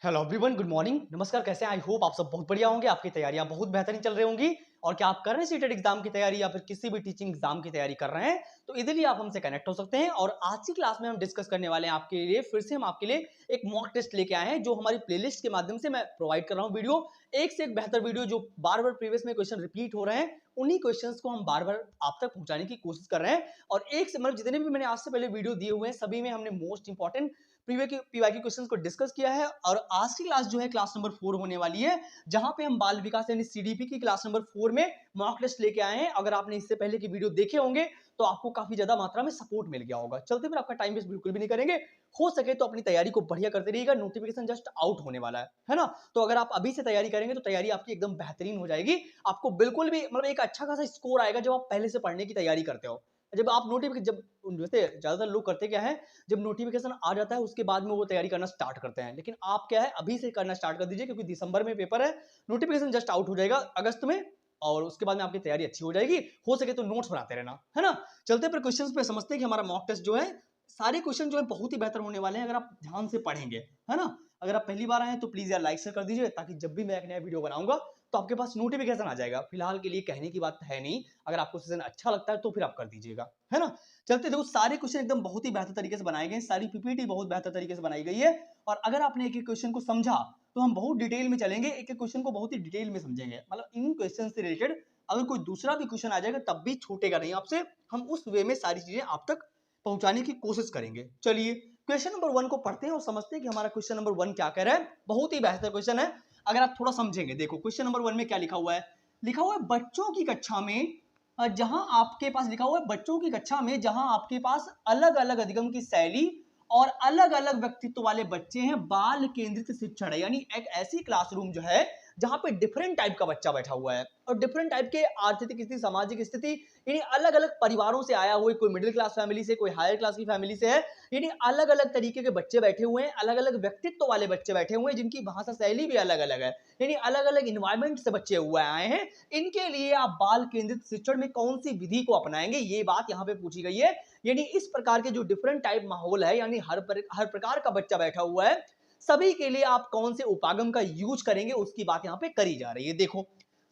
Hello everyone, good morning, नमस्कार। कैसे हैं? आई होप आप सब बहुत बढ़िया होंगे। आपकी तैयारियां बहुत बेहतरीन चल रही होंगी। और क्या आप कर रहे हैं सीटेट एग्जाम की तैयारी या फिर किसी भी टीचिंग एग्जाम की तैयारी कर रहे हैं तो इजीली आप हमसे कनेक्ट हो सकते हैं। और आज की क्लास में हम डिस्कस करने वाले हैं आपके लिए, फिर से हम आपके लिए एक मॉक टेस्ट लेके आए हैं जो हमारी प्लेलिस्ट के माध्यम से मैं प्रोवाइड कर रहा हूँ। वीडियो एक से एक बेहतर वीडियो, जो बार बार प्रीवियस में क्वेश्चन रिपीट हो रहे हैं, उन्हीं क्वेश्चंस को हम बार बार आप तक पहुंचाने की कोशिश कर रहे हैं। और एक से मतलब जितने भी मैंने आज से पहले वीडियो दिए हुए हैं सभी में हमने मोस्ट इंपॉर्टेंट पीवाई के क्वेश्चंस को डिस्कस किया है। और आज की क्लास जो है क्लास नंबर 4 होने वाली है, जहां पे हम बाल विकास यानी सीडीपी की क्लास नंबर 4 में मॉक टेस्ट लेके आए हैं। अगर आपने इससे पहले की वीडियो देखे होंगे तो आपको काफी ज्यादा मात्रा में सपोर्ट मिल गया होगा। चलते फिर आपका टाइम वेस्ट बिल्कुल भी नहीं करेंगे। हो सके तो अपनी तैयारी को बढ़िया करते रहिएगा। नोटिफिकेशन जस्ट आउट होने वाला है ना। तो अगर आप अभी से तैयारी करेंगे तो तैयारी आपकी एकदम बेहतरीन हो जाएगी। आपको बिल्कुल भी मतलब एक अच्छा खासा स्कोर आएगा जब आप पहले से पढ़ने की तैयारी करते हो। जब आप नोटिफिकेशन जब वैसे ज्यादातर लोग करते क्या है, जब नोटिफिकेशन आ जाता है उसके बाद में वो तैयारी करना स्टार्ट करते हैं। लेकिन आप क्या है, अभी से करना स्टार्ट कर दीजिए, क्योंकि दिसंबर में पेपर है। नोटिफिकेशन जस्ट आउट हो जाएगा अगस्त में, और उसके बाद में आपकी तैयारी अच्छी हो जाएगी। हो सके तो नोट्स बनाते रहना, है ना। चलते पर क्वेश्चंस पे समझते हैं कि हमारा मॉक टेस्ट जो है, सारे क्वेश्चन जो है बहुत ही बेहतर होने वाले हैं अगर आप ध्यान से पढ़ेंगे, है ना। अगर आप पहली बार आए तो प्लीज यार लाइक शेयर कर दीजिए, ताकि जब भी मैं एक नया वीडियो बनाऊंगा तो आपके पास नोटिफिकेशन आ जाएगा। फिलहाल के लिए कहने की बात है नहीं, अगर आपको सेशन अच्छा लगता है तो फिर आप कर दीजिएगा, है ना। चलते देखो, सारे क्वेश्चन एकदम बहुत ही बेहतर तरीके से बनाए गए हैं, सारी पीपीटी बहुत बेहतर तरीके से बनाई गई है। और अगर आपने एक एक क्वेश्चन को समझा तो हम बहुत डिटेल में चलेंगे, एक एक क्वेश्चन को बहुत ही डिटेल में समझेंगे। मतलब इन क्वेश्चन से रिलेटेड अगर कोई दूसरा भी क्वेश्चन आ जाएगा तब भी छूटेगा नहीं आपसे। हम उस वे में सारी चीजें आप तक पहुंचाने की कोशिश करेंगे। चलिए क्वेश्चन नंबर 1 को पढ़ते हैं और समझते हैं कि हमारा क्वेश्चन नंबर 1 क्या कह रहा है। बहुत ही बेहतर क्वेश्चन है अगर आप थोड़ा समझेंगे। देखो क्वेश्चन नंबर 1 में क्या लिखा हुआ है। लिखा हुआ है बच्चों की कक्षा में, जहां आपके पास लिखा हुआ है बच्चों की कक्षा में जहां आपके पास अलग अलग अधिगम की शैली और अलग अलग व्यक्तित्व वाले बच्चे हैं, बाल केंद्रित शिक्षण है। यानी एक ऐसी क्लासरूम जो है जहां पे डिफरेंट टाइप का बच्चा बैठा हुआ है, और डिफरेंट टाइप के आर्थिक स्थिति, सामाजिक स्थिति, यानी अलग अलग परिवारों से आया हुआ, कोई मिडिल क्लास फैमिली से, कोई हायर क्लास की फैमिली से है। यानी अलग अलग तरीके के बच्चे बैठे हुए हैं, अलग अलग व्यक्तित्व वाले बच्चे बैठे हुए हैं, जिनकी भाषा शैली भी अलग अलग है। यानी अलग अलग इन्वायरमेंट से बच्चे हुए आए हैं। इनके लिए आप बाल केंद्रित शिक्षण में कौन सी विधि को अपनाएंगे, ये बात यहाँ पे पूछी गई है। यानी इस प्रकार के जो डिफरेंट टाइप माहौल है, यानी हर प्रकार का बच्चा बैठा हुआ है, सभी के लिए आप कौन से उपागम का यूज करेंगे, उसकी बात यहाँ पे करी जा रही है। देखो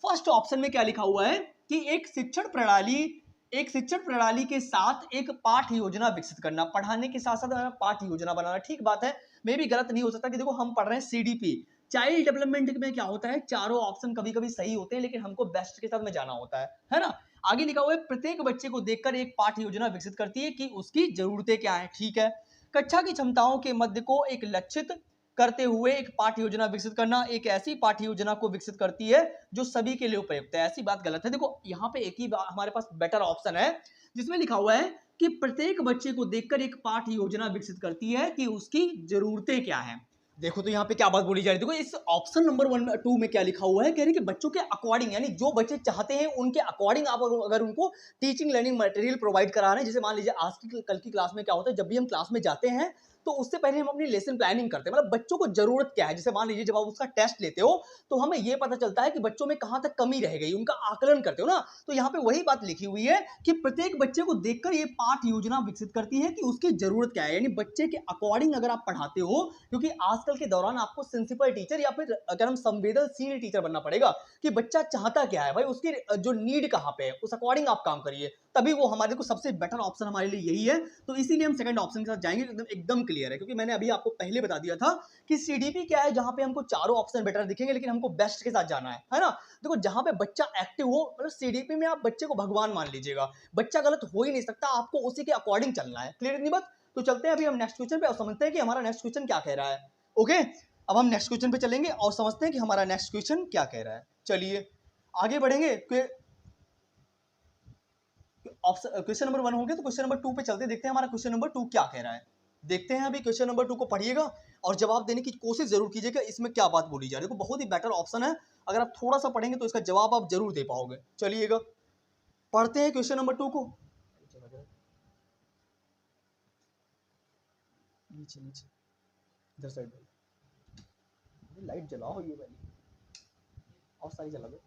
फर्स्ट ऑप्शन में क्या लिखा हुआ है कि एक शिक्षण प्रणाली के साथ एक पाठ योजना विकसित करना। पढ़ाने के साथ साथ पाठ योजना बनाना, ठीक बात है, मे भी गलत नहीं हो सकता। कि देखो हम पढ़ रहे हैं सीडीपी, चाइल्ड डेवलपमेंट में क्या होता है, चारों ऑप्शन कभी कभी सही होते हैं, लेकिन हमको बेस्ट के साथ में जाना होता है ना। आगे लिखा हुआ है प्रत्येक बच्चे को देखकर एक पाठ योजना विकसित करती है कि उसकी जरूरतें क्या है। ठीक है, कक्षा की क्षमताओं के मध्य को एक लक्षित करते हुए एक पाठ्य योजना विकसित करना, एक ऐसी पाठ्य योजना को विकसित करती है जो सभी के लिए उपयुक्त है। ऐसी बात गलत है। देखो यहाँ पे एक ही हमारे पास बेटर ऑप्शन है जिसमें लिखा हुआ है कि प्रत्येक बच्चे को देखकर एक पाठ्य योजना विकसित करती है कि उसकी जरूरतें क्या हैं। देखो तो यहाँ पे क्या बात बोली जा रही है। देखो इस ऑप्शन नंबर 2 में क्या लिखा हुआ है, कह रहे हैं कि बच्चों के अकॉर्डिंग, यानी जो बच्चे चाहते हैं उनके अकॉर्डिंग आप अगर उनको टीचिंग लर्निंग मटेरियल प्रोवाइड करा रहे हैं। जैसे मान लीजिए आज की कल की क्लास में क्या होता है, जब भी हम क्लास में जाते हैं तो उससे पहले हम अपनी लेसन प्लानिंग करते हैं। मतलब बच्चों को जरूरत क्या है, जैसे मान लीजिए जब आप उसका टेस्ट लेते हो तो हमें यह पता चलता है कि बच्चों में कहां तक कमी रह गई, उनका आकलन करते हो ना। तो यहाँ पे वही बात लिखी हुई है कि प्रत्येक बच्चे को देखकर ये पाठ योजना विकसित करती है कि उसकी जरूरत क्या है। यानी बच्चे के अकॉर्डिंग अगर आप पढ़ाते हो, क्योंकि आजकल के दौरान आपको सेंसिबल टीचर या फिर अगर हम संवेदनशील टीचर बनना पड़ेगा कि बच्चा चाहता क्या है भाई, उसकी जो नीड कहां पे है, उस अकॉर्डिंग आप काम करिए, तभी वो हमारे को सबसे बेटर ऑप्शन हमारे लिए यही है। तो इसीलिए हम सेकंड ऑप्शन के साथ जाएंगे। एकदम एकदम क्लियर है, क्योंकि मैंने अभी आपको पहले बता दिया था कि सीडीपी क्या है, जहां पे हमको चारों ऑप्शन बेटर दिखेंगे, लेकिन हमको बेस्ट के साथ जाना है ना। देखो जहां पे बच्चा एक्टिव हो, मतलब सीडीपी में आप बच्चे को भगवान मान लीजिएगा, बच्चा गलत हो ही नहीं सकता, आपको उसी के अकॉर्डिंग चलना है। क्लियर इतनी बात। तो चलते हैं अभी हम नेक्स्ट क्वेश्चन पे और समझते हैं कि हमारा नेक्स्ट क्वेश्चन क्या कह रहा है। ओके, अब हम नेक्स्ट क्वेश्चन पे चलेंगे और समझते हैं कि हमारा नेक्स्ट क्वेश्चन क्या कह रहा है। चलिए आगे बढ़ेंगे। क्वेश्चन नंबर 1 हो गया, तो क्वेश्चन नंबर 2 पे चलते, देखते हैं हमारा क्वेश्चन नंबर 2 क्या कह रहा है। देखते हैं अभी क्वेश्चन नंबर 2 को पढ़िएगा और जवाब देने की कोशिश जरूर कीजिएगा इसमें क्या बात बोली जा रही है। देखो बहुत ही बेटर ऑप्शन है, अगर आप थोड़ा सा पढ़ेंगे तो इसका जवाब आप जरूर दे पाओगे। चलिएगा पढ़ते हैं क्वेश्चन नंबर 2 को। नीचे नीचे इधर साइड लाइट जलाओ, ये वाली और सारी जला दो।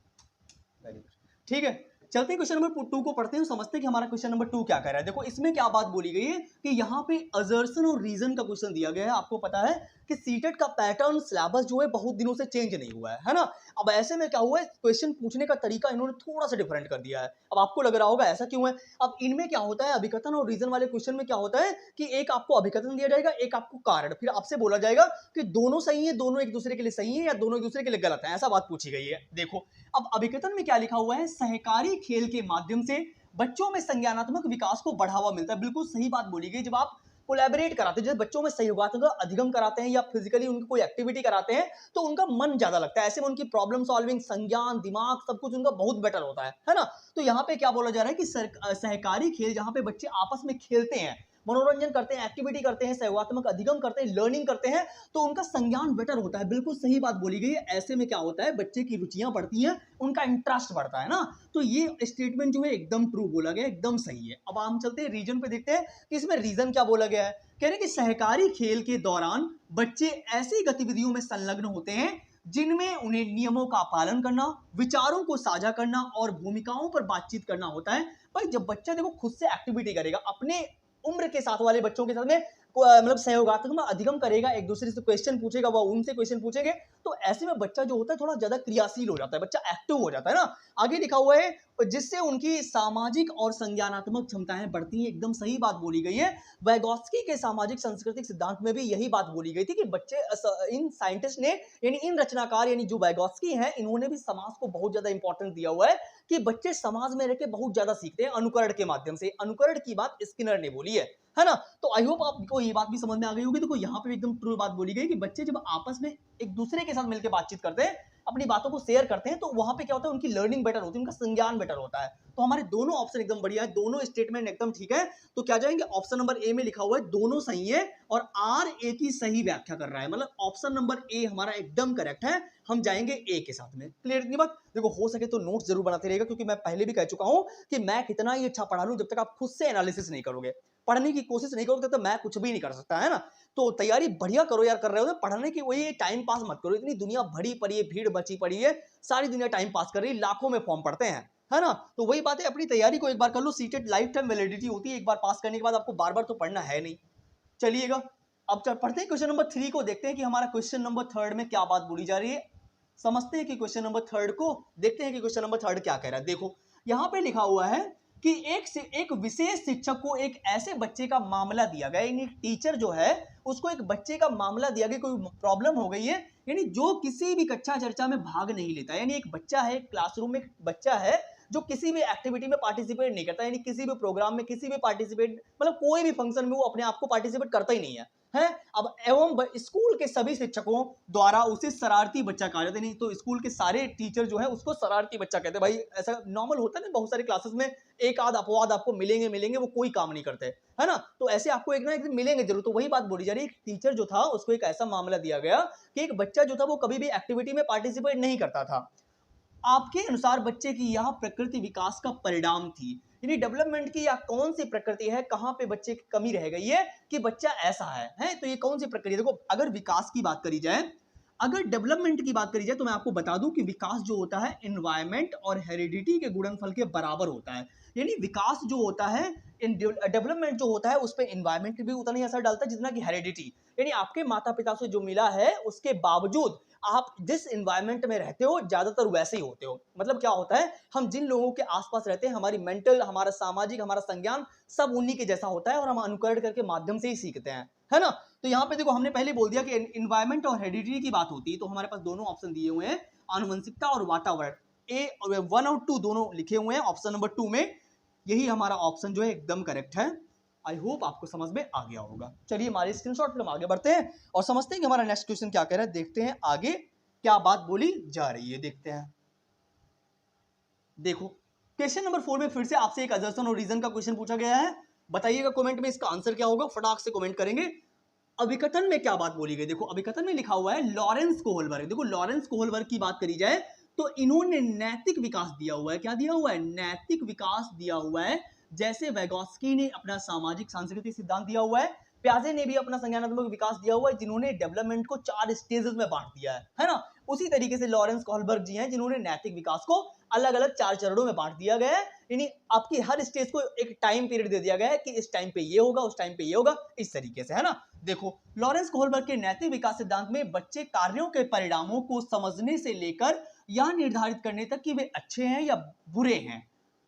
वेरी गुड, ठीक है। चलते हैं क्वेश्चन नंबर 2 को पढ़ते हैं, समझते हैं कि हमारा क्वेश्चन नंबर 2 क्या कह रहा है। देखो इसमें क्या बात बोली गई है कि यहाँ पे असर्शन और रीजन का क्वेश्चन दिया गया है। आपको पता है कि सीटेट का पैटर्न सिलेबस जो है बहुत दिनों से चेंज नहीं हुआ है ना। अब ऐसे में क्या हुआ है, क्वेश्चन पूछने का तरीका इन्होंने थोड़ा सा डिफरेंट कर दिया है। अब आपको लग रहा होगा ऐसा क्यों है। अब इनमें क्या होता है, अभिकथन और रीजन वाले क्वेश्चन में क्या होता है कि एक आपको अभिकथन दिया जाएगा, एक आपको कारण, फिर आपसे बोला जाएगा कि दोनों सही है, दोनों एक दूसरे के लिए सही है या दोनों एक दूसरे के लिए गलत है, ऐसा बात पूछी गई है। देखो अब अभिकथन में क्या लिखा हुआ है, सहकारी खेल के माध्यम से बच्चों में संज्ञानात्मक विकास को बढ़ावा मिलता है। बिल्कुल सही बात बोली गई। जब आप कोलैबोरेट कराते हैं, जब बच्चों में सहयोगात्मक अधिगम कराते हैं या फिजिकली उनको कोई एक्टिविटी कराते हैं तो उनका मन ज्यादा लगता है। ऐसे में उनकी प्रॉब्लम सॉल्विंग, संज्ञान, दिमाग सब कुछ उनका बहुत बेटर होता है ना। तो यहाँ पे क्या बोला जा रहा है कि सहकारी खेल, जहां पे बच्चे आपस में खेलते हैं, मनोरंजन करते हैं, एक्टिविटी करते हैं, सहयोगात्मक अधिगम करते हैं, लर्निंग करते हैं, तो उनका संज्ञान बेटर होता है। बिल्कुल सही बात बोली गई है। ऐसे में क्या होता है, बच्चे की रुचियां बढ़ती हैं, उनका इंटरेस्ट बढ़ता है ना। तो ये स्टेटमेंट जो है एकदम ट्रू बोला गया, एकदम सही है। अब हम चलते हैं रीजन पे, देखते हैं कि इसमें रीजन क्या बोला गया है। कह रहे हैं कि सहकारी खेल के दौरान बच्चे ऐसी गतिविधियों में संलग्न होते हैं जिनमें उन्हें नियमों का पालन करना, विचारों को साझा करना और भूमिकाओं पर बातचीत करना होता है। भाई जब बच्चा देखो खुद से एक्टिविटी करेगा, अपने उम्र के साथ वाले बच्चों के साथ में मतलब सहयोगात्मक अधिगम करेगा, एक दूसरे से क्वेश्चन पूछेगा, वह उनसे क्वेश्चन पूछेंगे, तो ऐसे में बच्चा जो होता है थोड़ा ज्यादा क्रियाशील हो जाता है, बच्चा एक्टिव हो जाता है ना। आगे लिखा हुआ है जिससे उनकी सामाजिक और संज्ञानात्मक क्षमताएं बढ़ती हैं। एकदम सही बात बोली गई है। वैगोत्स्की के सामाजिक सांस्कृतिक सिद्धांत में भी यही बात बोली गई थी कि बच्चे, इन साइंटिस्ट ने यानी इन रचनाकार यानी जो वैगोत्स्की हैं, इन्होंने भी समाज को बहुत ज्यादा इंपॉर्टेंस दिया हुआ है कि बच्चे समाज में रहकर बहुत ज्यादा सीखते हैं अनुकरण के माध्यम से। अनुकरण की बात स्किनर ने बोली है ना। तो आई होप आपको ये बात भी समझ में आ गई होगी। देखो यहाँ पे एकदम ट्रू बात बोली गई कि बच्चे जब आपस में एक दूसरे के साथ मिलकर बातचीत करते हैं, अपनी बातों को शेयर करते हैं, तो वहां पे क्या होता है, उनकी लर्निंग बेटर होती है, उनका संज्ञान बेटर होता है। तो हमारे दोनों ऑप्शन एकदम बढ़िया है, दोनों स्टेटमेंट एकदम ठीक है। तो क्या जाएंगे, ऑप्शन नंबर ए में लिखा हुआ है दोनों सही है और आर ए की सही व्याख्या कर रहा है, मतलब ऑप्शन नंबर ए हमारा एकदम करेक्ट है। हम जाएंगे ए के साथ में। क्लियर इतनी बात। देखो हो सके तो नोट्स जरूर बनाते रहिएगा, क्योंकि मैं पहले भी कह चुका हूं कि मैं कितना ही अच्छा पढ़ा लूं, जब तक आप खुद से एनालिसिस नहीं करोगे, पढ़ने की कोशिश नहीं करोगे, तो मैं कुछ भी नहीं कर सकता, है ना। तो तैयारी बढ़िया करो यार, कर रहे हो तो पढ़ने की वही टाइम पास मत करो। इतनी दुनिया भरी पड़ी है, भीड़ बची पड़ी है, सारी दुनिया टाइम पास कर रही है, लाखों में फॉर्म पढ़ते हैं, है ना। तो वही बात है, अपनी तैयारी को एक बार कर लो। सीटेट लाइफ टाइम वैलिडिटी होती है, एक बार पास करने के बाद आपको बार बार तो पढ़ना है नहीं। चलिएगा अब पढ़ते हैं क्वेश्चन नंबर 3 को, देखते हैं कि हमारा क्वेश्चन नंबर 3 में क्या बात बोली जा रही है। समझते हैं कि क्वेश्चन नंबर 3 को, देखते हैं कि क्वेश्चन नंबर 3 क्या कह रहा है। देखो यहाँ पे लिखा हुआ है कि एक विशेष शिक्षक को एक ऐसे बच्चे का मामला दिया गया, यानी टीचर जो है उसको एक बच्चे का मामला दिया गया, कोई प्रॉब्लम हो गई है, यानी जो किसी भी कक्षा चर्चा में भाग नहीं लेता। यानी एक बच्चा है, क्लासरूम में एक बच्चा है जो किसी भी एक्टिविटी में पार्टिसिपेट नहीं करता, यानी किसी भी प्रोग्राम में, किसी भी पार्टिसिपेट, मतलब कोई भी फंक्शन में वो अपने आप को पार्टिसिपेट करता ही नहीं है। अब एवं स्कूल के सभी शिक्षकों द्वारा उसे शरारती बच्चा कहा जाता है। नहीं तो स्कूल के सारे टीचर जो है उसको शरारती बच्चा कहते हैं। भाई ऐसा नॉर्मल होता है ना, बहुत सारे क्लासेस में एक आध अपवाद आपको मिलेंगे वो कोई काम नहीं करते, है ना। तो ऐसे आपको एक ना एक दिन मिलेंगे जरूर। तो वही बात बोली जा रही है, टीचर जो था उसको एक ऐसा मामला दिया गया कि एक बच्चा जो था वो कभी भी एक्टिविटी में पार्टिसिपेट नहीं करता था। आपके अनुसार बच्चे की यह प्रकृति विकास का परिणाम थी, यानी डेवलपमेंट की या कौन सी प्रकृति है, कहां पे बच्चे की कमी रह गई है कि बच्चा ऐसा है। तो ये कौन सी प्रक्रिया। देखो अगर विकास की बात करी जाए, अगर डेवलपमेंट की बात करी जाए, तो मैं आपको बता दूं कि विकास जो होता है एनवायरमेंट और हेरिडिटी के गुणनफल के बराबर होता है। यानी विकास जो होता है, डेवलपमेंट जो होता है उस पर एनवायरमेंट भी उतना ही असर डालता है जितना कि हेरिडिटी। यानी आपके माता पिता से जो मिला है उसके बावजूद आप जिस एनवायरमेंट में रहते हो ज्यादातर वैसे ही होते हो। मतलब क्या होता है, हम जिन लोगों के आसपास रहते हैं, हमारी मेंटल, हमारा सामाजिक, हमारा संज्ञान सब उन्हीं के जैसा होता है और हम अनुकरण करके माध्यम से ही सीखते हैं, है ना। तो यहाँ पे देखो हमने पहले बोल दिया कि एनवायरमेंट और हेरिडिटी की बात होती है, तो हमारे पास दोनों ऑप्शन दिए हुए हैं, आनुवंशिकता और वातावरण। ए 1 और 2 दोनों लिखे हुए हैं ऑप्शन नंबर 2 में। यही हमारा ऑप्शन जो है एकदम करेक्ट है। आई होप आपको समझ में आ गया होगा। चलिए हमारे स्क्रीनशॉट पे हम आगे बढ़ते हैं और समझते हैं कि हमारा नेक्स्ट क्वेश्चन क्या कह रहा है। देखते हैं आगे क्या बात बोली जा रही है, देखते हैं। देखो क्वेश्चन नंबर 4 में फिर से आपसे एक असर्शन और रीजन का क्वेश्चन पूछा गया है। बताइएगा कमेंट में इसका आंसर क्या होगा, फटाक से कमेंट करेंगे। अभिकथन में क्या बात बोली गई, देखो अभिकथन में लिखा हुआ है लॉरेंस कोहलबर्ग। देखो लॉरेंस कोहलबर्ग की बात करी जाए तो इन्होंने नैतिक विकास दिया हुआ है। क्या दिया हुआ है, नैतिक विकास दिया हुआ है। जैसे वैगोत्स्की ने अपना सामाजिक सांस्कृतिक सिद्धांत दिया हुआ है, प्याजे ने भी अपना संज्ञानात्मक विकास दिया हुआ है, जिन्होंने डेवलपमेंट को 4 स्टेजेस में बांट दिया है ना। उसी तरीके से लॉरेंस कोहलबर्ग जी हैं, जिन्होंने नैतिक विकास को अलग अलग 4 चरणों में बांट दिया गया है, यानी आपकी हर स्टेज को एक टाइम पीरियड दे दिया गया है कि इस टाइम पे ये होगा, उस टाइम पे ये होगा, इस तरीके से, है ना। देखो, लॉरेंस कोहलबर्ग के नैतिक विकास सिद्धांत में बच्चे कार्यों के परिणामों को समझने से लेकर यह निर्धारित करने तक कि वे अच्छे हैं या बुरे हैं,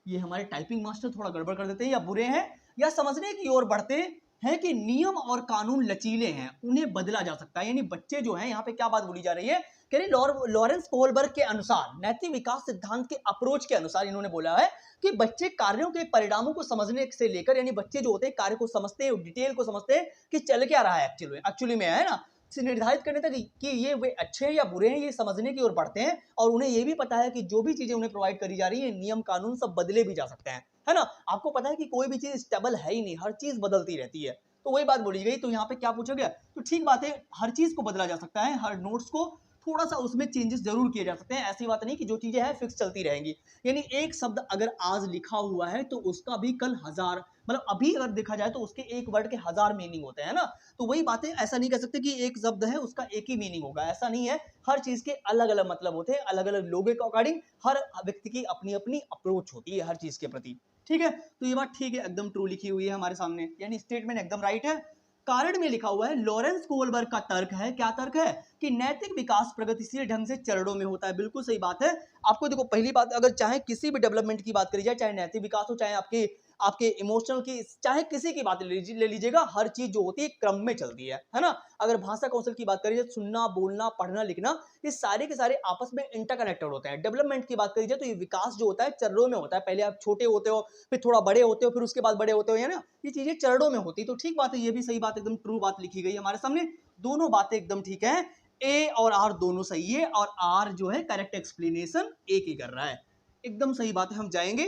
ये हमारे टाइपिंग मास्टर थोड़ा गड़बड़ कर देते हैं, या बुरे हैं या समझने की ओर बढ़ते हैं कि नियम और कानून लचीले हैं, उन्हें बदला जा सकता है। यानी बच्चे जो हैं, यहाँ पे क्या बात बोली जा रही है कि लॉरेंस कोहलबर्ग के अनुसार, नैतिक विकास सिद्धांत के अप्रोच के अनुसार इन्होंने बोला है कि बच्चे कार्यों के परिणामों को समझने से लेकर, यानी बच्चे जो होते हैं कार्य को समझते हैं, डिटेल को समझते हैं कि चल क्या रहा है एक्चुअली में, है ना, से निर्धारित करने तक कि ये वे अच्छे हैं या बुरे हैं, ये समझने की ओर बढ़ते हैं। और उन्हें ये भी पता है कि जो भी चीजें उन्हें प्रोवाइड करी जा रही है, नियम कानून सब बदले भी जा सकते हैं, है ना। आपको पता है कि कोई भी चीज स्टेबल है ही नहीं, हर चीज बदलती रहती है, तो वही बात बोली गई। तो यहाँ पे क्या पूछा गया, तो ठीक बात है, हर चीज को बदला जा सकता है, हर नोट्स को थोड़ा सा उसमें चेंजेस जरूर किए जा सकते हैं, ऐसी बात नहीं कि जो चीजें हैं फिक्स चलती रहेंगी। यानी एक शब्द अगर आज लिखा हुआ है तो उसका भी कल हजार, मतलब अभी अगर देखा जाए तो उसके एक वर्ड के 1000 मीनिंग होते हैं ना। तो वही बातें, ऐसा नहीं कह सकते कि एक शब्द है उसका एक ही मीनिंग होगा, ऐसा नहीं है। हर चीज के अलग अलग मतलब होते हैं, अलग अलग लोगों के अकॉर्डिंग हर व्यक्ति की अपनी अपनी अप्रोच होती है हर चीज के प्रति, ठीक है। तो ये बात ठीक है, एकदम ट्रू लिखी हुई है हमारे सामने, यानी स्टेटमेंट एकदम राइट है। कारण में लिखा हुआ है, लॉरेंस कोहलबर्ग का तर्क है, क्या तर्क है कि नैतिक विकास प्रगतिशील ढंग से चरणों में होता है। बिल्कुल सही बात है। आपको देखो, पहली बात, अगर चाहे किसी भी डेवलपमेंट की बात करी जाए, चाहे नैतिक विकास हो, चाहे आपके आपके इमोशनल की, चाहे किसी की बात ले लीजिएगा, हर चीज जो होती है क्रम में चलती है ना। अगर भाषा कौशल की बात करी जाए, सुनना, बोलना, पढ़ना, लिखना, ये सारे के सारे आपस में इंटरकनेक्टेड होते हैं। डेवलपमेंट की बात करी जाए तो ये विकास जो होता है चरणों में होता है, पहले आप छोटे होते हो, फिर थोड़ा बड़े होते हो, फिर उसके बाद बड़े होते हो, है ना। ये चीजें चरणों में होती, तो ठीक बात है, ये भी सही बात, एकदम ट्रू बात लिखी गई हमारे सामने, दोनों बातें एकदम ठीक है। ए और आर दोनों सही है, और आर जो है करेक्ट एक्सप्लेनेशन एक ही कर रहा है, एकदम सही बात है। हम जाएंगे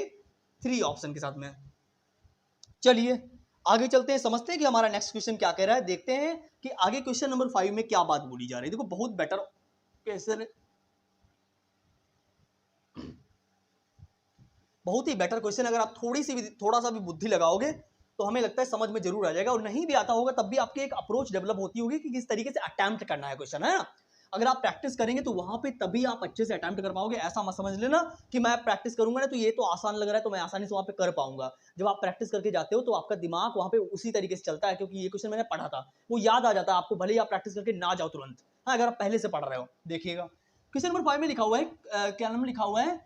3 ऑप्शन के साथ में। चलिए आगे चलते हैं, समझते हैं कि हमारा नेक्स्ट क्वेश्चन क्या कह रहा है, देखते हैं कि आगे क्वेश्चन नंबर 5 में क्या बात बोली जा रही है। देखो, बहुत बेटर क्वेश्चन, बहुत ही बेटर क्वेश्चन। अगर आप थोड़ा सा भी बुद्धि लगाओगे तो हमें लगता है समझ में जरूर आ जाएगा, और नहीं भी आता होगा तब भी आपकी एक अप्रोच डेवलप होती होगी कि किस तरीके से अटेम्प्ट करना है क्वेश्चन, है ना। अगर आप प्रैक्टिस करेंगे तो वहां पे तभी आप अच्छे से अटेम्प्ट कर पाओगे। ऐसा मत समझ लेना कि मैं प्रैक्टिस करूंगा ना तो ये तो आसान लग रहा है तो मैं आसानी से वहां पे कर पाऊंगा। जब आप प्रैक्टिस करके जाते हो तो आपका दिमाग वहां पे उसी तरीके से चलता है, क्योंकि ये क्वेश्चन मैंने पढ़ा था, वो याद आ जाता है आपको, भले ही आप प्रैक्टिस करके ना जाओ तुरंत। हाँ, अगर आप पहले से पढ़ रहे हो, देखिएगा क्वेश्चन नंबर 5 में लिखा हुआ है, क्या नाम लिखा हुआ है,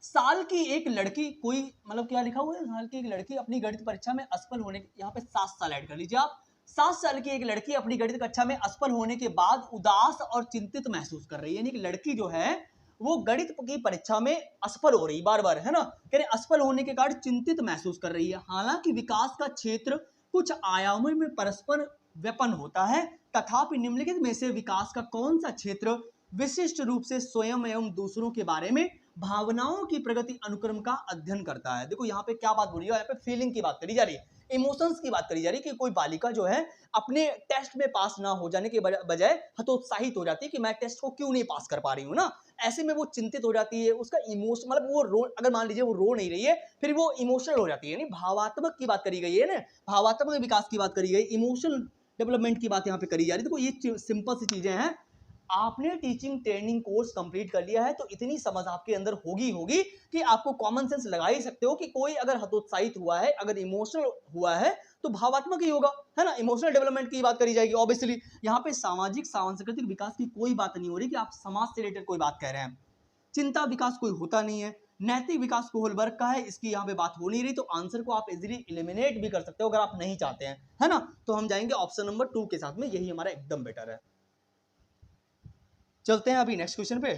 साल की एक लड़की, कोई मतलब क्या लिखा हुआ है, साल की एक लड़की अपनी गणित परीक्षा में असफल होने, यहाँ पे 7 साल ऐड कर लीजिए आप। 7 साल की एक लड़की अपनी गणित कक्षा में असफल होने के बाद उदास और चिंतित महसूस कर रही है। यानी कि लड़की जो है वो गणित की परीक्षा में असफल हो रही बार बार, है ना, कह रहे असफल होने के कारण चिंतित महसूस कर रही है। हालांकि विकास का क्षेत्र कुछ आयामों में परस्पर व्यापन होता है, तथापि निम्नलिखित में से विकास का कौन सा क्षेत्र विशिष्ट रूप से स्वयं एवं दूसरों के बारे में भावनाओं की प्रगति अनुक्रम का अध्ययन करता है। देखो यहाँ पे क्या बात बोली है, यहाँ पे फीलिंग की बात करी जा रही है, इमोशंस की बात करी जा रही है कि कोई बालिका जो है अपने टेस्ट में पास ना हो जाने के बजाय हतोत्साहित हो जाती है कि मैं टेस्ट को क्यों नहीं पास कर पा रही हूँ ना। ऐसे में वो चिंतित हो जाती है, उसका इमोशन, मतलब वो रो, अगर मान लीजिए वो रो नहीं रही है, फिर वो इमोशनल हो जाती है। यानी भावात्मक की बात करी गई है ना, भावात्मक विकास की बात करी गई, इमोशनल डेवलपमेंट की बात यहाँ पे करी जा रही है। देखो ये सिंपल सी चीजें हैं, आपने टीचिंग ट्रेनिंग कोर्स कंप्लीट कर लिया है तो इतनी समझ आपके अंदर होगी कि आपको कॉमन सेंस लगा ही सकते हो कि कोई अगर हतोत्साहित हुआ है, अगर इमोशनल हुआ है तो भावात्मक ही होगा, है ना। इमोशनल डेवलपमेंट की बात करी जाएगी ऑब्वियसली। यहाँ पे सामाजिक सांस्कृतिक विकास की कोई बात नहीं हो रही कि आप समाज से रिलेटेड कोई बात कह रहे हैं। चिंता विकास कोई होता नहीं है। नैतिक विकास कोहलबर्ग का है, इसकी यहाँ पे बात हो नहीं रही, तो आंसर को आप इजीली एलिमिनेट भी कर सकते हो अगर आप नहीं चाहते हैं, है ना। तो हम जाएंगे ऑप्शन नंबर 2 के साथ में, यही हमारा एकदम बेटर है। चलते हैं अभी नेक्स्ट क्वेश्चन पे,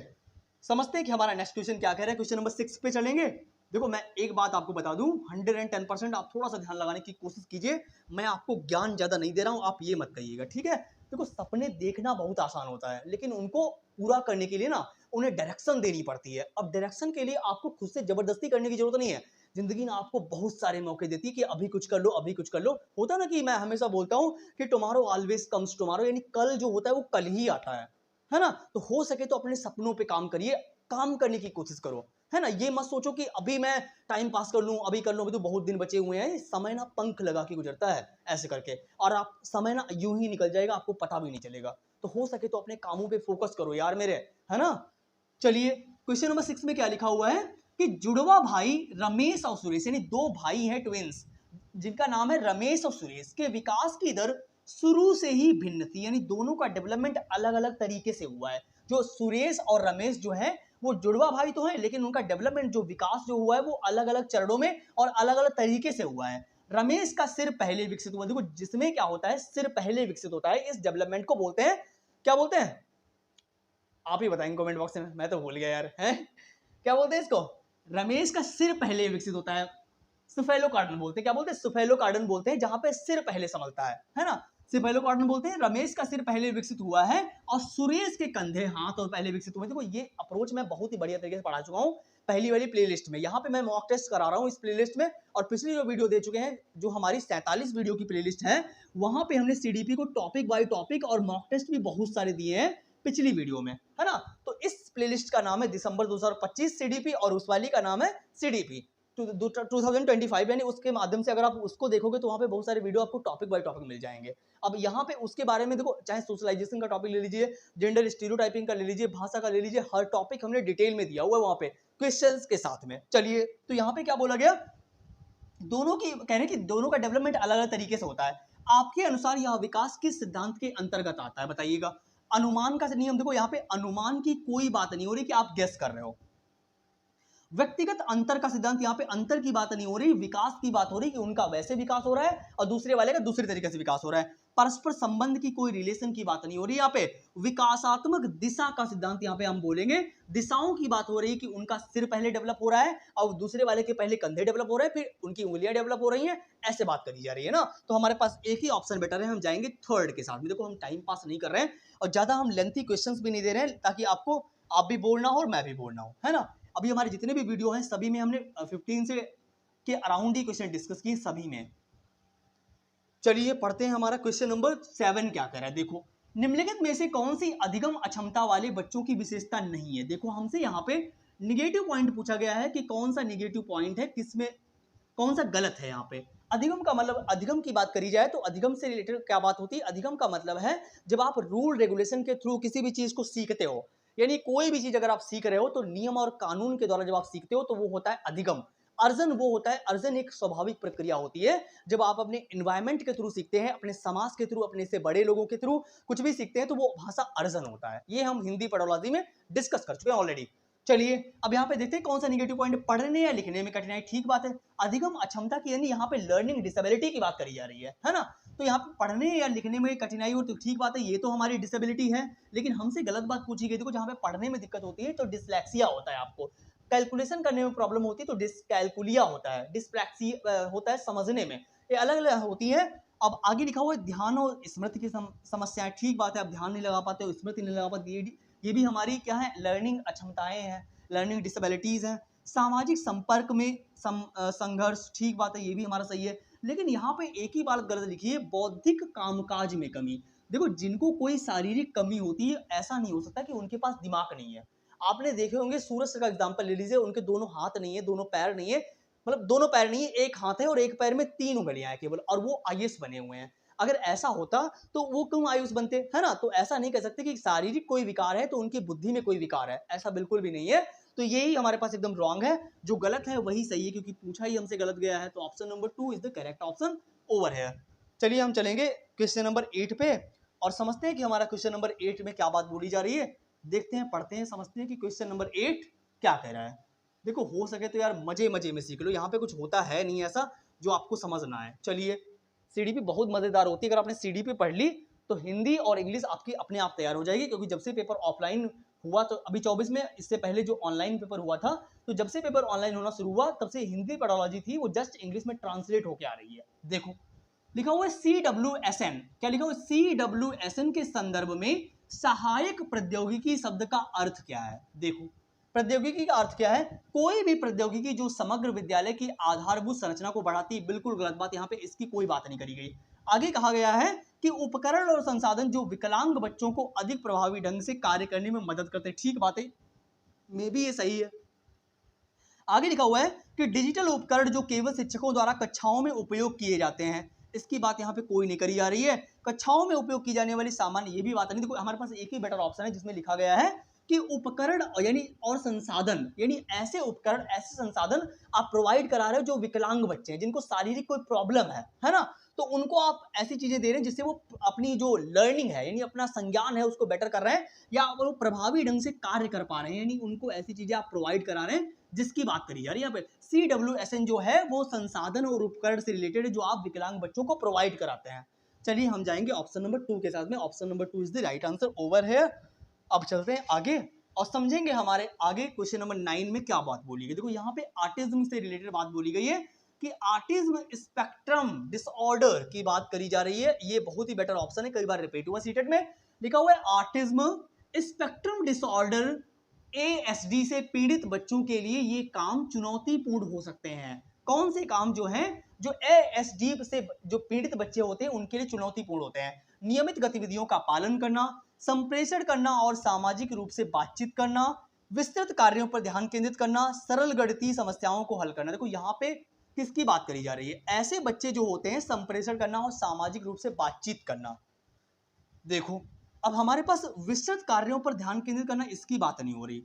समझते हैं कि हमारा नेक्स्ट क्वेश्चन क्या कह रहा है। क्वेश्चन नंबर 6 पे चलेंगे। देखो मैं एक बात आपको बता दूं, 110% आप थोड़ा सा ध्यान लगाने की कोशिश कीजिए। मैं आपको ज्ञान ज्यादा नहीं दे रहा हूं, आप ये मत कहिएगा, ठीक है। देखो सपने देखना बहुत आसान होता है, लेकिन उनको पूरा करने के लिए ना उन्हें डायरेक्शन देनी पड़ती है। अब डायरेक्शन के लिए आपको खुद से जबरदस्ती करने की जरूरत नहीं है। जिंदगी ना आपको बहुत सारे मौके देती है कि अभी कुछ कर लो, अभी कुछ कर लो। होता ना कि मैं हमेशा बोलता हूं कि टुमारो ऑलवेज कम्स टुमारो, यानी कल जो होता है वो कल ही आता है ना। तो हो सके तो अपने सपनों पे काम करिए, काम करने की कोशिश करो। है ना। ये मत सोचो कि अभी मैं टाइम पास कर लूं, अभी कर लूं, अभी तो बहुत दिन बचे हुए हैं। समय ना पंख लगा के गुजरता है ऐसे करके, और आप समय ना यूं ही निकल जाएगा, आपको पता भी नहीं चलेगा। तो हो सके तो अपने कामों पे फोकस करो यार मेरे, है ना। चलिए क्वेश्चन नंबर 6 में क्या लिखा हुआ है कि जुड़वा भाई रमेश और सुरेश, यानी दो भाई हैं ट्विंस, जिनका नाम है रमेश और सुरेश, के विकास की दर शुरू से ही भिन्न थी, यानी दोनों का डेवलपमेंट अलग अलग तरीके से हुआ है। जो सुरेश और रमेश जो है वो जुड़वा भाई तो हैं, लेकिन उनका डेवलपमेंट जो विकास जो हुआ है वो अलग अलग चरणों में और अलग अलग तरीके से हुआ है। रमेश का सिर पहले विकसित हुआ, देखो जिसमें क्या होता है सिर पहले विकसित होता है, इस डेवलपमेंट को बोलते हैं, क्या बोलते हैं आप ही बताएंगे कमेंट बॉक्स में, मैं तो भूल गया यार, है क्या बोलते हैं इसको। रमेश का सिर पहले विकसित होता है, सुफेलोकार्डन बोलते हैं, क्या बोलते हैं सुफेलोकार्डन बोलते हैं, जहां पे सिर पहले संभलता है ना, सुफेलोकार्डन बोलते हैं। रमेश का सिर पहले विकसित हुआ है और सुरेश के कंधे हाथ और पहले विकसित हुए। देखो ये अप्रोच मैं बहुत ही बढ़िया तरीके से पढ़ा चुका हूं पहली वाली प्लेलिस्ट में, यहाँ पे मैं मॉक टेस्ट करा रहा हूँ इस प्लेलिस्ट में, और पिछली जो वीडियो दे चुके हैं, जो हमारी 47 वीडियो की प्लेलिस्ट है, वहां पे हमने सीडीपी को टॉपिक बाय टॉपिक और मॉक टेस्ट भी बहुत सारे दिए हैं पिछली वीडियो में, है ना। तो इस प्लेलिस्ट का नाम है दिसंबर 2025 सीडीपी, और उस वाली का नाम है सीडीपी 2025, यानी उसके माध्यम से अगर आप उसको देखोगे तो वहां पे बहुत सारे वीडियो आपको टॉपिक बाय टॉपिक मिल जाएंगे। अब यहाँ पे उसके बारे में देखो, चाहे सोशलाइजेशन का टॉपिक ले लीजिए, जेंडर स्टीरियोटाइपिंग का ले लीजिए, भाषा का ले लीजिए, हर टॉपिक हमने डिटेल में दिया हुआ है वहां पे क्वेश्चंस के साथ में। चलिए तो यहाँ पे क्या बोला गया, दोनों की कहने की दोनों का डेवलपमेंट अलग अलग तरीके से होता है। आपके अनुसार यह विकास किस सिद्धांत के अंतर्गत आता है बताइएगा। अनुमान का नियम, देखो यहाँ पे अनुमान की कोई बात नहीं हो रही कि आप गेस कर रहे हो। व्यक्तिगत अंतर का सिद्धांत, यहाँ पे अंतर की बात नहीं हो रही, विकास की बात हो रही कि उनका वैसे विकास हो रहा है और दूसरे वाले का दूसरे तरीके से विकास हो रहा है। परस्पर संबंध की कोई रिलेशन की बात नहीं हो रही यहाँ पे। विकासात्मक दिशा का सिद्धांत यहाँ पे हम बोलेंगे, दिशाओं की बात हो रही है कि उनका सिर पहले डेवलप हो रहा है और दूसरे वाले के पहले कंधे डेवलप हो रहे हैं, फिर उनकी उंगलियां डेवलप हो रही हैं, ऐसे बात करी जा रही है ना। तो हमारे पास एक ही ऑप्शन बेटर है, हम जाएंगे थर्ड के साथ में। देखो हम टाइम पास नहीं कर रहे हैं और ज्यादा हम लेंथी क्वेश्चंस भी नहीं दे रहे हैं, ताकि आपको आप भी बोलना हो और मैं भी बोलना हो, है ना। अभी हमारे जितने भी वीडियो हैं सभी में हमने 15 से के अराउंड ही क्वेश्चन डिस्कस किए सभी में। चलिए पढ़ते हैं, हमारा क्वेश्चन नंबर 7 क्या कह रहा है। देखो निम्नलिखित में से कौन सी अधिगम अक्षमता वाले बच्चों की विशेषता नहीं है। देखो हमसे यहाँ पे निगेटिव पॉइंट पूछा गया है कि कौन सा निगेटिव पॉइंट है, किसमें कौन सा गलत है। यहाँ पे अधिगम का मतलब, अधिगम की बात करी जाए तो अधिगम से रिलेटेड क्या बात होती है, अधिगम का मतलब है जब आप रूल रेगुलेशन के थ्रू किसी भी चीज को सीखते हो, यानी कोई भी चीज अगर आप सीख रहे हो तो नियम और कानून के द्वारा जब आप सीखते हो तो वो होता है अधिगम। अर्जन वो होता है, अर्जन एक स्वाभाविक प्रक्रिया होती है जब आप अपने एनवायरमेंट के थ्रू सीखते हैं, अपने समाज के थ्रू, अपने से बड़े लोगों के थ्रू कुछ भी सीखते हैं तो वो भाषा अर्जन होता है। ये हम हिंदी पेडोलॉजी में डिस्कस कर चुके हैं ऑलरेडी। चलिए अब यहाँ पे देखते हैं कौन सा निगेटिव पॉइंट, पढ़ने या लिखने में कठिनाई, ठीक बात है। अधिगम अक्षमता की यानी यहाँ पे लर्निंग डिसेबिलिटी की बात करी जा रही है ना। तो यहाँ पे पढ़ने या लिखने में कठिनाई हो तो ठीक बात है, ये तो हमारी डिसेबिलिटी है। लेकिन हमसे गलत बात पूछी गई, देखो जहाँ पे पढ़ने में दिक्कत होती है तो डिसलेक्सिया होता है, आपको कैलकुलेशन करने में प्रॉब्लम होती है तो डिसकैलकुलिया होता है, डिस्प्रैक्सिया होता है समझने में, ये अलग अलग होती है। अब आगे लिखा हुआ है ध्यान और स्मृति की समस्याएं, ठीक बात है, आप ध्यान नहीं लगा पाते हो, स्मृति नहीं लगा पाते, ये भी हमारी क्या है, लर्निंग अक्षमताएं हैं, लर्निंग डिसेबिलिटीज हैं। सामाजिक संपर्क में संघर्ष, ठीक बात है, ये भी हमारा सही है। लेकिन यहाँ पे एक ही बात गलत लिखी है, बौद्धिक कामकाज में कमी। देखो जिनको कोई शारीरिक कमी होती है ऐसा नहीं हो सकता कि उनके पास दिमाग नहीं है। आपने देखे होंगे, सूरज सर का एग्जांपल ले लीजिए, उनके दोनों हाथ नहीं है, दोनों पैर नहीं है, मतलब दोनों पैर नहीं है, एक हाथ है और एक पैर में 3 उंगलियां हैं केवल, और वो आईएएस बने हुए हैं। अगर ऐसा होता तो वो क्यों आयुष बनते, है ना। तो ऐसा नहीं कह सकते कि शारीरिक कोई विकार है तो उनकी बुद्धि में कोई विकार है, ऐसा बिल्कुल भी नहीं है। तो यही हमारे पास एकदम रॉन्ग है, जो गलत है वही सही है, क्योंकि पूछा ही हमसे गलत गया है। तो option number 2 is the correct option over है। चलिए हम चलेंगे क्वेश्चन नंबर 8 पे और समझते हैं कि हमारा क्वेश्चन नंबर 8 में क्या बात बोली जा रही है। देखते हैं, पढ़ते हैं, समझते हैं कि क्वेश्चन नंबर 8 क्या कह रहा है। देखो हो सके तो यार मजे मजे में सीख लो, यहाँ पे कुछ होता है नहीं ऐसा जो आपको समझना है। चलिए सीडीपी बहुत मजेदार होती है, अगर आपने सीडीपी पढ़ ली तो हिंदी और इंग्लिश आपकी अपने आप तैयार हो जाएगी, क्योंकि जब से पेपर ऑफलाइन हुआ तो अभी 24 में, इससे पहले जो ऑनलाइन पेपर हुआ था, तो जब से पेपर ऑनलाइन होना शुरू हुआ तब से हिंदी पेडोलॉजी थी वो जस्ट इंग्लिश में ट्रांसलेट होकर आ रही है। देखो लिखा हुआ है CWSN, क्या लिखा हुआ है, CWSN के संदर्भ में सहायक प्रौद्योगिकी शब्द का अर्थ क्या है। देखो प्रौद्योगिकी का अर्थ क्या है, कोई भी प्रौद्योगिकी जो समग्र विद्यालय की आधारभूत संरचना को बढ़ाती है, बिल्कुल गलत बात, यहाँ पे इसकी कोई बात नहीं करी गई। आगे कहा गया है कि उपकरण और संसाधन जो विकलांग बच्चों को अधिक प्रभावी ढंग से कार्य करने में मदद करते हैं, ठीक बात है, मे भी ये सही है, आगे लिखा हुआ है कि डिजिटल उपकरण जो केवल शिक्षकों द्वारा कक्षाओं में उपयोग किए जाते हैं, इसकी बात यहाँ पे कोई नहीं करी जा रही है। कक्षाओं में उपयोग की जाने वाली सामान्य, ये भी बात नहीं। देखो हमारे पास एक ही बेटर ऑप्शन है जिसमें लिखा गया है कि उपकरण यानी और संसाधन, यानी ऐसे उपकरण ऐसे संसाधन आप प्रोवाइड करा रहे हो जो विकलांग बच्चे हैं, जिनको शारीरिक कोई प्रॉब्लम है ना, तो उनको आप ऐसी चीजें दे रहे हैं जिससे वो अपनी जो लर्निंग है यानी अपना संज्ञान है उसको बेटर कर रहे हैं, या वो प्रभावी ढंग से कार्य कर पा रहे हैं, यानी उनको ऐसी चीजें आप प्रोवाइड करा रहे हैं जिसकी बात करी जा रही है यहाँ पे। CWSN जो है वो संसाधन और उपकरण से रिलेटेड है जो आप विकलांग बच्चों को प्रोवाइड कराते हैं। चलिए हम जाएंगे ऑप्शन नंबर 2 के साथ में। Option number 2 is the right answer over है। अब चलते हैं आगे और समझेंगे हमारे आगे क्वेश्चन नंबर 9 में क्या बात बोली गई। देखो यहाँ पे ऑटिज्म से रिलेटेड बात बोली गई है कि ऑटिज्म स्पेक्ट्रम डिसऑर्डर की बात करी जा रही है। ये बहुत ही बेटर ऑप्शन है, कई बार रिपीट हुआ सीटेट में। लिखा हुआ है ऑटिज्म स्पेक्ट्रम डिसऑर्डर ASD से पीड़ित बच्चों के लिए ये काम चुनौतीपूर्ण हो सकते हैं। कौन से काम जो हैं जो ASD से जो पीड़ित बच्चे होते हैं उनके लिए चुनौतीपूर्ण होते हैं? नियमित गतिविधियों का पालन करना, संप्रेषण करना और सामाजिक रूप से बातचीत करना, विस्तृत कार्यों पर ध्यान केंद्रित करना, सरल गणितीय समस्याओं को हल करना। देखो यहाँ पे किसकी बात करी जा रही है? ऐसे बच्चे जो होते हैं संप्रेषण करना और सामाजिक रूप से बातचीत करना। देखो अब हमारे पास विस्तृत कार्यों पर ध्यान केंद्रित करना, इसकी बात नहीं हो रही।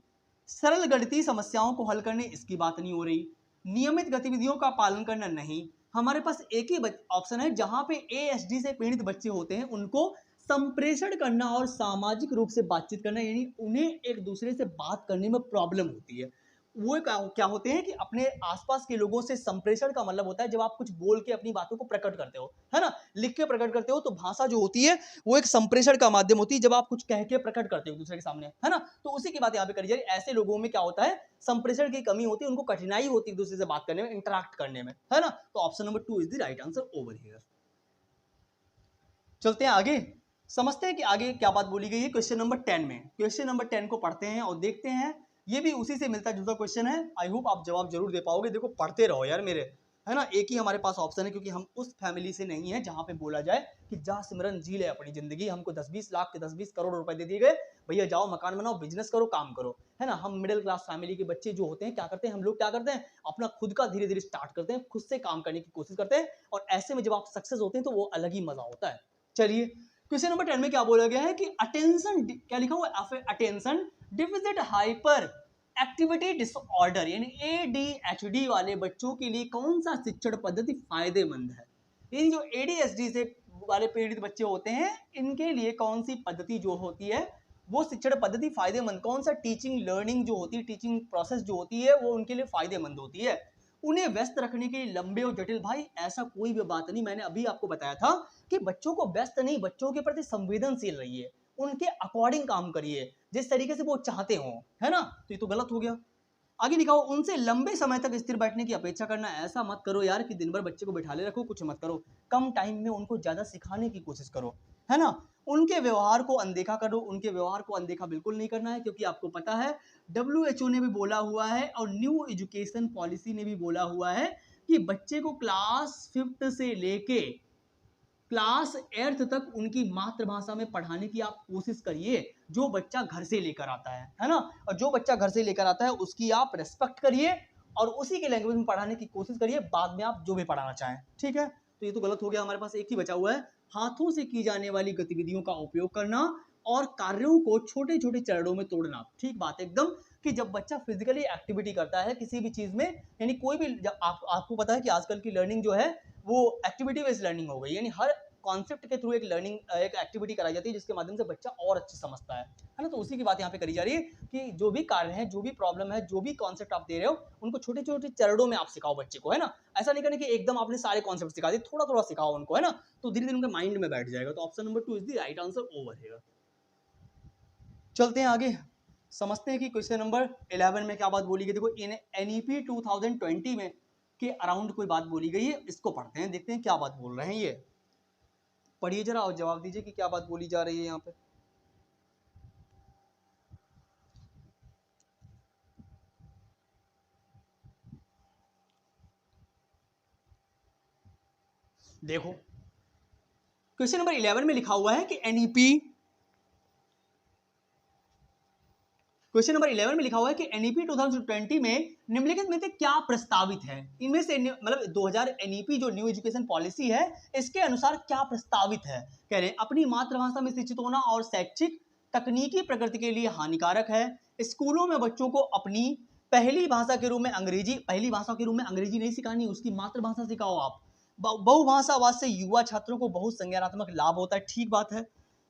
सरल गणितीय समस्याओं को हल करने, इसकी बात नहीं हो रही। नियमित गतिविधियों का पालन करना, नहीं। हमारे पास एक ही ऑप्शन है जहां पे ASD से पीड़ित बच्चे होते हैं उनको संप्रेषण करना और सामाजिक रूप से बातचीत करना, यानी उन्हें एक दूसरे से बात करने में प्रॉब्लम होती है। वो क्या होते हैं कि अपने आसपास के लोगों से संप्रेषण का मतलब होता है जब आप कुछ बोल के अपनी बातों को प्रकट करते हो, है ना, लिख के प्रकट करते हो, तो भाषा जो होती है वो एक संप्रेषण का माध्यम होती है जब आप कुछ कह के प्रकट करते हो दूसरे के सामने, है ना। तो उसी की बात यहाँ पे करी जा रही है। ऐसे लोगों में क्या होता है, संप्रेषण की कमी होती है, उनको कठिनाई होती है दूसरे से बात करने में, इंटरेक्ट करने में, है ना। तो option number 2 is the right answer over here. चलते हैं आगे, समझते हैं कि आगे क्या बात बोली गई है क्वेश्चन नंबर 10 में। क्वेश्चन नंबर 10 को पढ़ते हैं और देखते हैं, ये भी उसी से मिलता जुलता क्वेश्चन है। आई होप आप जवाब जरूर दे पाओगे। देखो पढ़ते रहो यार मेरे, है ना। एक ही हमारे पास ऑप्शन है क्योंकि हम उस फैमिली से नहीं है जहां पे बोला जाए कि जा सिमरन जी ले अपनी जिंदगी, हमको 10-20 लाख के 10-20 करोड़ रुपए दे दिए गए, भैया जाओ मकान बनाओ, बिजनेस करो, काम करो, है ना। हम मिडिल क्लास फैमिली के बच्चे जो होते हैं क्या करते हैं, हम लोग क्या करते हैं, अपना खुद का धीरे धीरे स्टार्ट करते हैं, खुद से काम करने की कोशिश करते हैं, और ऐसे में जब आप सक्सेस होते हैं तो वो अलग ही मजा होता है। चलिए क्वेश्चन नंबर 10 में क्या बोला गया है कि अटेंशन, क्या लिखा हुआ है, attention deficit hyper activity disorder यानी ADHD वाले बच्चों के लिए कौन सा शिक्षण पद्धति फायदेमंद है। यानी जो ADHD से वाले पीड़ित बच्चे होते हैं इनके लिए कौन सी पद्धति जो होती है वो शिक्षण पद्धति फायदेमंद, कौन सा टीचिंग लर्निंग जो होती है, टीचिंग प्रोसेस जो होती है वो उनके लिए फायदेमंद होती है। उन्हें व्यस्त रखने के लिए लंबे और जटिल, भाई ऐसा कोई भी बात नहीं। मैंने अभी आपको बताया था कि बच्चों को व्यस्त नहीं, बच्चों के प्रति संवेदनशील रहिए, उनके अकॉर्डिंग काम करिए जिस तरीके से वो चाहते हो, है ना। तो ये तो गलत हो गया। आगे लिखा हो उनसे लंबे समय तक स्थिर बैठने की अपेक्षा करना। ऐसा मत करो यार कि दिन भर बच्चे को बिठा ले रखो, कुछ मत करो, कम टाइम में उनको ज्यादा सिखाने की कोशिश करो, है ना। उनके व्यवहार को अनदेखा करो, उनके व्यवहार को अनदेखा बिल्कुल नहीं करना है, क्योंकि आपको पता है WHO ने भी बोला हुआ है और न्यू एजुकेशन पॉलिसी ने भी बोला हुआ है कि बच्चे को क्लास 5th से लेके क्लास 8th तक उनकी मातृभाषा में पढ़ाने की आप कोशिश करिए, जो बच्चा घर से लेकर आता है ना। और जो बच्चा घर से लेकर आता है उसकी आप रेस्पेक्ट करिए और उसी के लैंग्वेज में पढ़ाने की कोशिश करिए, बाद में आप जो भी पढ़ाना चाहें, ठीक है। तो ये तो गलत हो गया। हमारे पास एक ही बचा हुआ है, हाथों से की जाने वाली गतिविधियों का उपयोग करना और कार्यों को छोटे छोटे चरणों में तोड़ना। ठीक बात एकदम, कि जब बच्चा फिजिकली एक्टिविटी करता है किसी भी चीज में, यानी कोई भी आपको पता है कि आजकल की लर्निंग जो है वो एक्टिविटी बेस्ड लर्निंग हो गई, यानी हर कॉन्सेप्ट के थ्रू एक लर्निंग एक एक्टिविटी कराई जाती है जिसके माध्यम से बच्चा और अच्छे समझता है ना। तो उसी की बात यहाँ पे करी जा रही है कि जो भी कार्य है, जो भी प्रॉब्लम है, जो भी कॉन्सेप्ट आप दे रहे हो उनको छोटे छोटे चरणों में आप सिखाओ बच्चे को, है ना। ऐसा नहीं करना कि एकदम आपने सारे कॉन्सेप्ट सिखा दिए, थोड़ा थोड़ा सिखाओ उनको, है ना, तो धीरे धीरे उनके माइंड में बैठ जाएगा। तो option number 2 is the right answer over here. चलते हैं आगे, समझते हैं कि क्वेश्चन नंबर 11 में क्या बात बोली गई। देखो NEP 2020 में के अराउंड कोई बात बोली गई है, इसको पढ़ते हैं, देखते हैं क्या बात बोल रहे हैं। ये पढ़िए जरा और जवाब दीजिए कि क्या बात बोली जा रही है यहाँ पे। देखो क्वेश्चन नंबर 11 में लिखा हुआ है कि NEP क्वेश्चन नंबर 11 में लिखा हुआ है कि एनईपी 2020 में निम्नलिखित में से क्या प्रस्तावित है। इनमें से मतलब 2000 एनईपी जो न्यू एजुकेशन पॉलिसी है इसके अनुसार क्या प्रस्तावित है। कह रहे हैं अपनी मातृभाषा में शिक्षित होना और शैक्षिक तकनीकी प्रगति के लिए हानिकारक है। स्कूलों में बच्चों को अपनी पहली भाषा के रूप में अंग्रेजी नहीं सिखानी, उसकी मातृभाषा सिखाओ आप। बहुभाषावाद से युवा छात्रों को बहुत संज्ञानात्मक लाभ होता है, ठीक बात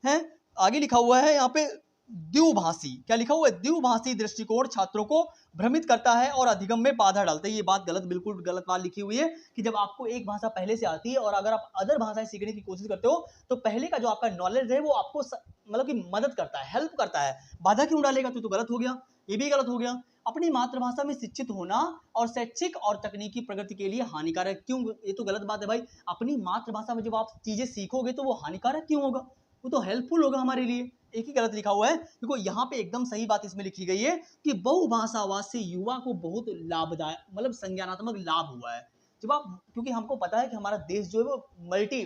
है? आगे लिखा हुआ है यहाँ पे द्विभाषी, क्या लिखा हुआ है? द्विभाषी दृष्टिकोण छात्रों को भ्रमित करता है और अधिगम में बाधा डालता है। ये बात गलत, बिल्कुल गलत बात लिखी हुई है कि जब आपको एक भाषा पहले से आती है और अगर आप अदर भाषाएं सीखने की कोशिश करते हो तो पहले का जो आपका नॉलेज है वो आपको मतलब कि मदद करता है, हेल्प करता है। बाधा क्यों डालेगा? तो गलत हो गया, ये भी गलत हो गया। अपनी मातृभाषा में शिक्षित होना और शैक्षिक और तकनीकी प्रगति के लिए हानिकारक क्यों? ये तो गलत बात है भाई। अपनी मातृभाषा में जब आप चीजें सीखोगे तो वो हानिकारक क्यों होगा? वो तो हेल्पफुल होगा हमारे लिए। एक ही गलत लिखा हुआ है। देखो यहाँ पे एकदम सही बात इसमें लिखी गई है कि बहुभाषावाद से युवा को बहुत लाभदायक मतलब संज्ञानात्मक लाभ हुआ है। जब आप, क्योंकि हमको पता है कि हमारा देश जो है वो मल्टी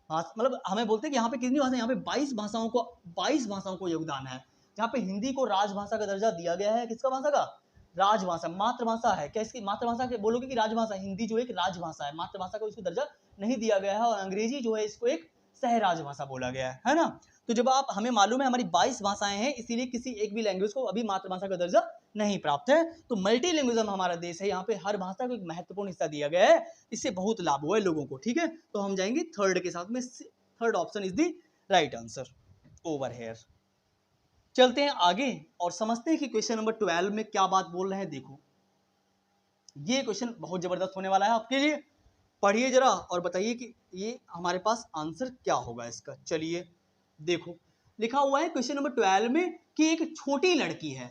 मतलब हमें बोलते हैं कि यहाँ पे कितनी भाषा, यहाँ पे 22 भाषाओं को योगदान है। जहाँ पे हिंदी को राजभाषा का दर्जा दिया गया है। किसका भाषा का? राजभाषा, मातृभाषा है। क्या इसकी मातृभाषा के बोलोगे कि राजभाषा? हिंदी जो एक राजभाषा है, मातृभाषा को इसको दर्जा नहीं दिया गया है और अंग्रेजी जो है इसको एक सह राजभाषा बोला गया है ना। तो जब आप, हमें मालूम है हमारी 22 भाषाएं हैं, इसीलिए किसी एक भी लैंग्वेज को अभी मातृभाषा का दर्जा नहीं प्राप्त है। तो मल्टी लैंग्वेज हमारा देश है, यहाँ पे हर भाषा को एक महत्वपूर्ण हिस्सा दिया गया है। इससे बहुत लाभ हुआ है लोगों को, ठीक है। तो हम जाएंगे थर्ड के साथ में, third option is the right answer over here. चलते हैं आगे और समझते हैं कि क्वेश्चन नंबर 12 में क्या बात बोल रहे हैं। देखो ये क्वेश्चन बहुत जबरदस्त होने वाला है आपके लिए, पढ़िए जरा और बताइए कि ये हमारे पास आंसर क्या होगा इसका। चलिए देखो लिखा हुआ है क्वेश्चन नंबर 12 में कि एक छोटी लड़की है,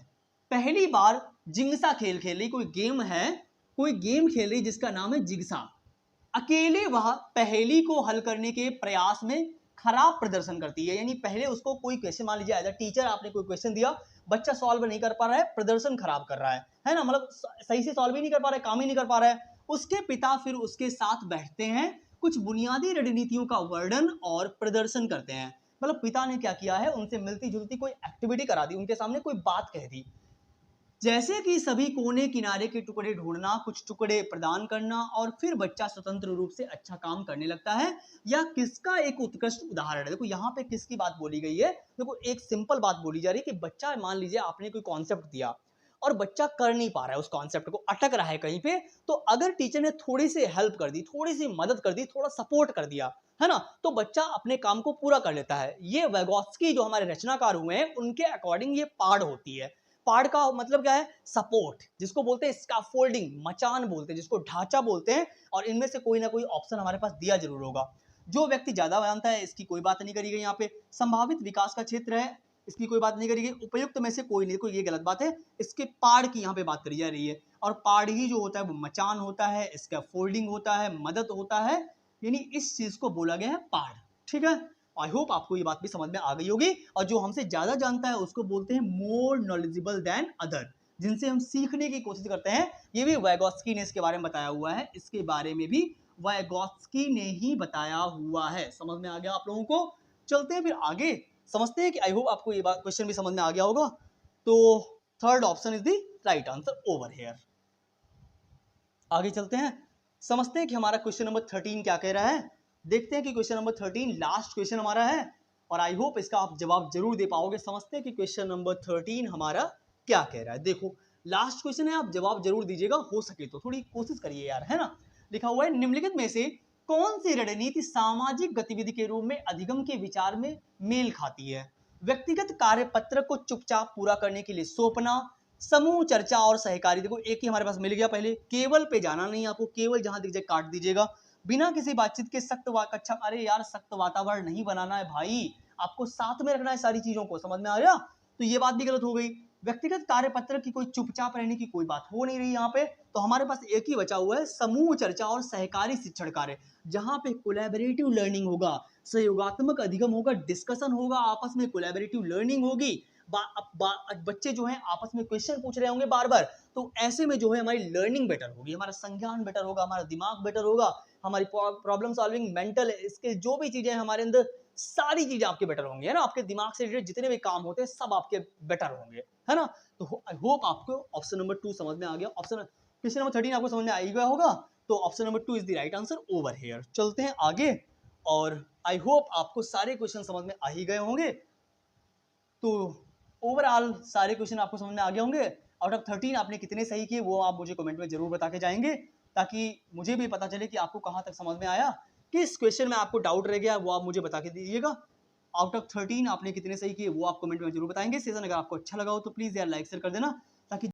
पहली बार जिंगसा खेल खेल रही, कोई गेम खेल रही जिसका नाम है जिगसा। अकेले वह पहेली को हल करने के प्रयास में खराब प्रदर्शन करती है। यानी पहले उसको कोई क्वेश्चन, मान लीजिए एज अ टीचर आपने कोई क्वेश्चन दिया, बच्चा सॉल्व नहीं कर पा रहा है, प्रदर्शन खराब कर रहा है ना, मतलब सही से सॉल्व ही नहीं कर पा रहा है, काम ही नहीं कर पा रहा है। उसके पिता फिर उसके साथ बैठते हैं, कुछ बुनियादी रणनीतियों का वर्णन और प्रदर्शन करते हैं। मतलब पिता ने क्या किया है, उनसे मिलती जुलती कोई एक्टिविटी करा दी, उनके सामने कोई बात कह दी, जैसे कि सभी कोने किनारे के टुकड़े ढूंढना, कुछ टुकड़े प्रदान करना और फिर बच्चा स्वतंत्र रूप से अच्छा काम करने लगता है। या किसका एक उत्कृष्ट उदाहरण है। देखो यहाँ पे किसकी बात बोली गई है। देखो एक सिंपल बात बोली जा रही है कि बच्चा, मान लीजिए आपने कोई कॉन्सेप्ट दिया और बच्चा कर नहीं पा रहा है उस कॉन्सेप्ट को, अटक रहा है कहीं पे, तो अगर टीचर ने थोड़ी सी हेल्प कर दी, थोड़ी सी मदद कर दी, थोड़ा सपोर्ट कर दिया, है ना, तो बच्चा अपने काम को पूरा कर लेता है। ये वैगोत्स्की जो हमारे रचनाकार हुए हैं उनके अकॉर्डिंग ये पाड़ होती है। पाड़ का मतलब क्या है? सपोर्ट, जिसको बोलते हैं स्कैफोल्डिंग, मचान बोलते हैं, जिसको ढांचा बोलते हैं। और इनमें से कोई ना कोई ऑप्शन हमारे पास दिया जरूर होगा। जो व्यक्ति ज्यादा जानता है इसकी कोई बात नहीं करी गई यहाँ पे। संभावित विकास का क्षेत्र है, इसकी कोई बात नहीं करी गई। उपयुक्त में से कोई नहीं, कोई ये गलत बात है। इसके पाड़ की यहाँ पे बात करी जा रही है, और पाड़ ही जो होता है वो मचान होता है, स्कैफोल्डिंग होता है, मदद होता है, यानी इस चीज को बोला गया है पाड़, ठीक है। आई होप आपको ये बात भी समझ में आ गई होगी। और जो हमसे ज्यादा जानता है उसको बोलते हैं मोर नॉलेजेबल देन अदर, जिनसे हम सीखने की कोशिश करते हैं। ये भी वैगोत्स्की ने इसके बारे में बताया हुआ है, इसके बारे में भी वैगोत्स्की ने ही बताया हुआ है। समझ में आ गया आप लोगों को? चलते हैं फिर आगे, समझते हैं कि आई होप आपको ये बात, क्वेश्चन भी समझ में आ गया होगा। तो third option is the right answer over here. आगे चलते हैं, समझते हैं कि हमारा क्वेश्चन नंबर 13 क्या कह रहा है। देखते हैं कि क्वेश्चन नंबर 13 लास्ट क्वेश्चन हमारा है, और आई होप इसका आप जवाब जरूर दे पाओगे। समझते हैं कि क्वेश्चन नंबर 13 हमारा क्या कह रहा है। देखो लास्ट क्वेश्चन है, आप जवाब जरूर दीजिएगा, हो सके तो थोड़ी कोशिश करिए यार, है ना। लिखा हुआ है निम्नलिखित में से कौन सी रणनीति सामाजिक गतिविधि के रूप में अधिगम के विचार में मेल खाती है। व्यक्तिगत कार्यपत्र को चुपचाप पूरा करने के लिए सौंपना, समूह चर्चा और सहकारी। देखो एक ही हमारे पास मिल गया, पहले केवल पे जाना नहीं, आपको केवल जहां दिख जाए काट दीजिएगा। बिना किसी बातचीत के सख्त अच्छा, अरे यार सख्त वातावरण नहीं बनाना है भाई, आपको साथ में रखना है सारी चीजों को, समझ में आ गया। तो ये बात भी गलत हो गई। व्यक्तिगत कार्यपत्र की कोई चुपचाप रहने की कोई बात हो नहीं रही यहाँ पे। तो हमारे पास एक ही बचा हुआ है, समूह चर्चा और सहकारी शिक्षण कार्य, जहां पे कोलैबोरेटिव लर्निंग होगा, सहयोगात्मक अधिगम होगा, डिस्कशन होगा, आपस में कोलैबोरेटिव लर्निंग होगी। बच्चे जो हैं आपस में क्वेश्चन पूछ रहे होंगे बार बार, तो ऐसे में जो है हमारी लर्निंग बेटर होगी, हमारा संज्ञान बेटर होगा, हमारा दिमाग बेटर होगा, हमारी प्रॉब्लम सॉल्विंग, मेंटल, इसके जो भी चीजें हमारे अंदर सारी चीजें आपके बेटर होंगी, है ना। आपके दिमाग से रिलेटेड जितने भी काम होते हैं सब आपके बेटर होंगे, है ना। तो आई होप आपको ऑप्शन नंबर 2 समझ में आ गया। ऑप्शन क्वेश्चन नंबर 13 आपको समझ में आ ही गया होगा, तो option number 2 is the right answer over here. चलते हैं आगे, और आई होप आपको सारे क्वेश्चन समझ में आ ही गए होंगे। तो ओवरऑल सारे क्वेश्चन आपको समझ में आ गए होंगे। आउट ऑफ 13 आपने कितने सही किए वो आप मुझे कमेंट में जरूर बता के जाएंगे, ताकि मुझे भी पता चले कि आपको कहाँ तक समझ में आया, किस क्वेश्चन में आपको डाउट रह गया वो आप मुझे बता के दीजिएगा। आउट ऑफ 13 आपने कितने सही किए वो आप कमेंट में जरूर बताएंगे। सेशन अगर आपको अच्छा लगा हो तो प्लीज यार लाइक शेयर कर देना, ताकि